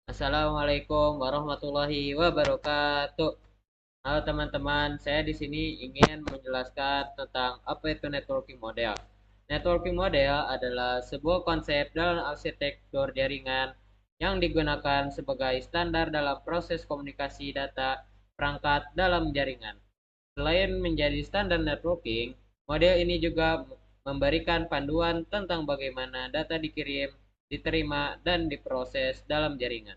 Assalamualaikum warahmatullahi wabarakatuh. Halo teman-teman, saya di sini ingin menjelaskan tentang apa itu networking model. Networking model adalah sebuah konsep dalam arsitektur jaringan yang digunakan sebagai standar dalam proses komunikasi data perangkat dalam jaringan. Selain menjadi standar networking, model ini juga memberikan panduan tentang bagaimana data dikirim, diterima, dan diproses dalam jaringan.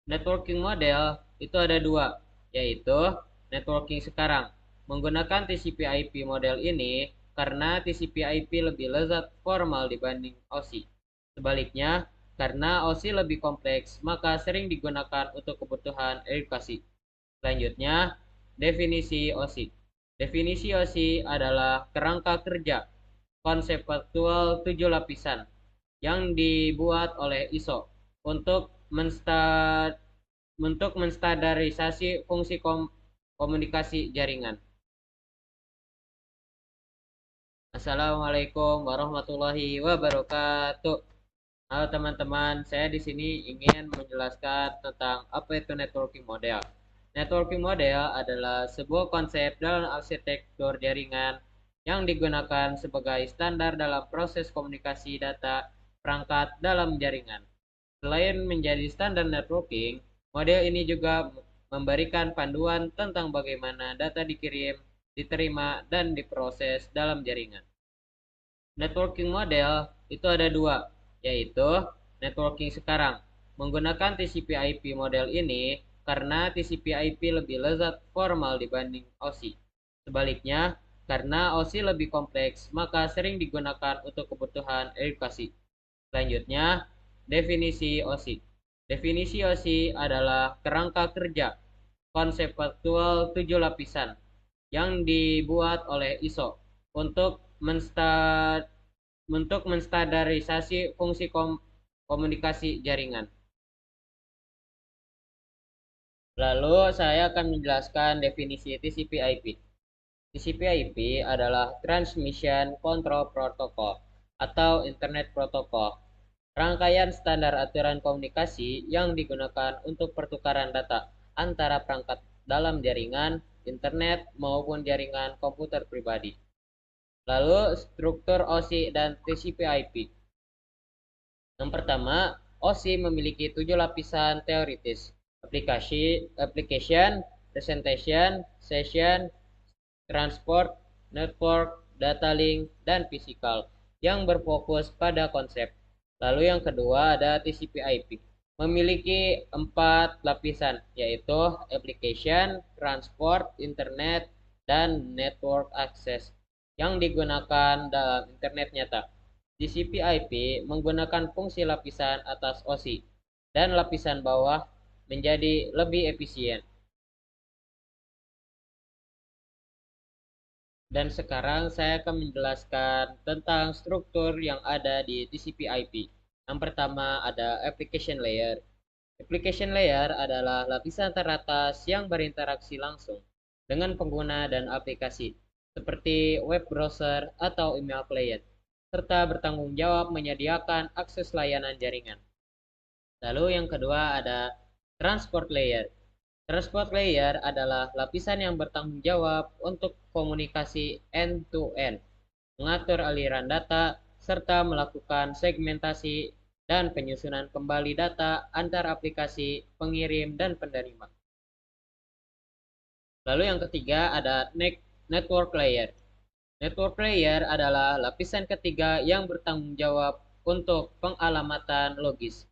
Networking model itu ada dua, yaitu networking sekarang. Menggunakan TCP/IP model ini karena TCP/IP lebih lezat formal dibanding OSI. Sebaliknya, karena OSI lebih kompleks, maka sering digunakan untuk kebutuhan edukasi. Selanjutnya, definisi OSI. Definisi OSI adalah kerangka kerja konsep faktual 7 lapisan yang dibuat oleh ISO untuk menstandarisasi fungsi komunikasi jaringan. Assalamualaikum warahmatullahi wabarakatuh. Halo teman-teman, saya di sini ingin menjelaskan tentang apa itu networking model. Networking model adalah sebuah konsep dalam arsitektur jaringan yang digunakan sebagai standar dalam proses komunikasi data perangkat dalam jaringan. Selain menjadi standar networking, model ini juga memberikan panduan tentang bagaimana data dikirim, diterima, dan diproses dalam jaringan. Networking model itu ada dua, yaitu networking sekarang. Menggunakan TCP/IP model ini karena TCP/IP lebih lezat formal dibanding OSI. Sebaliknya, karena OSI lebih kompleks, maka sering digunakan untuk kebutuhan edukasi. Selanjutnya, definisi OSI. Definisi OSI adalah kerangka kerja konsep faktual 7 lapisan yang dibuat oleh ISO untuk menstandarisasi fungsi komunikasi jaringan. Lalu saya akan menjelaskan definisi TCP/IP. TCP/IP adalah Transmission Control Protocol atau Internet Protocol, rangkaian standar aturan komunikasi yang digunakan untuk pertukaran data antara perangkat dalam jaringan, internet, maupun jaringan komputer pribadi. Lalu struktur OSI dan TCP/IP. Yang pertama, OSI memiliki 7 lapisan teoritis: application, presentation, session, transport, network, data link, dan physical yang berfokus pada konsep. Lalu yang kedua ada TCP/IP. Memiliki 4 lapisan, yaitu application, transport, internet, dan network access yang digunakan dalam internet nyata. TCP/IP menggunakan fungsi lapisan atas OSI dan lapisan bawah menjadi lebih efisien. Dan sekarang saya akan menjelaskan tentang struktur yang ada di TCP/IP. Yang pertama ada application layer. Application layer adalah lapisan teratas yang berinteraksi langsung dengan pengguna dan aplikasi, seperti web browser atau email client, serta bertanggung jawab menyediakan akses layanan jaringan. Lalu yang kedua ada transport layer. Transport layer adalah lapisan yang bertanggung jawab untuk komunikasi end-to-end, mengatur aliran data, serta melakukan segmentasi dan penyusunan kembali data antar aplikasi, pengirim, dan penerima. Lalu yang ketiga ada network layer. Network layer adalah lapisan ketiga yang bertanggung jawab untuk pengalamatan logis,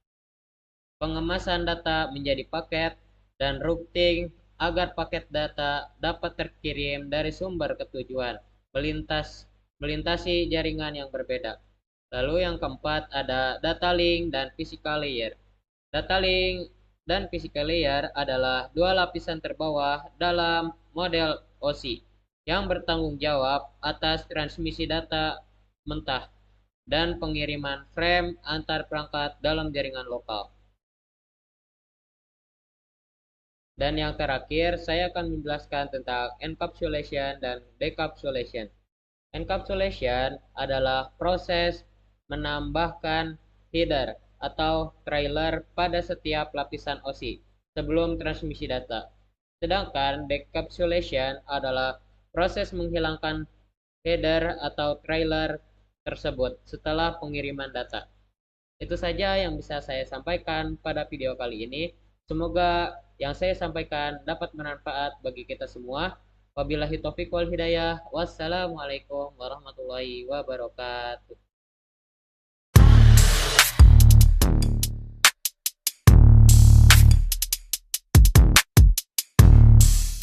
pengemasan data menjadi paket, dan routing agar paket data dapat terkirim dari sumber ke tujuan, melintasi jaringan yang berbeda. Lalu yang keempat ada data link dan physical layer. Data link dan physical layer adalah dua lapisan terbawah dalam model OSI yang bertanggung jawab atas transmisi data mentah dan pengiriman frame antar perangkat dalam jaringan lokal. Dan yang terakhir, saya akan menjelaskan tentang encapsulation dan decapsulation. Encapsulation adalah proses menambahkan header atau trailer pada setiap lapisan OSI sebelum transmisi data. Sedangkan decapsulation adalah proses menghilangkan header atau trailer tersebut setelah pengiriman data. Itu saja yang bisa saya sampaikan pada video kali ini. Semoga yang saya sampaikan dapat bermanfaat bagi kita semua. Wabillahi taufiq wal hidayah. Wassalamualaikum warahmatullahi wabarakatuh.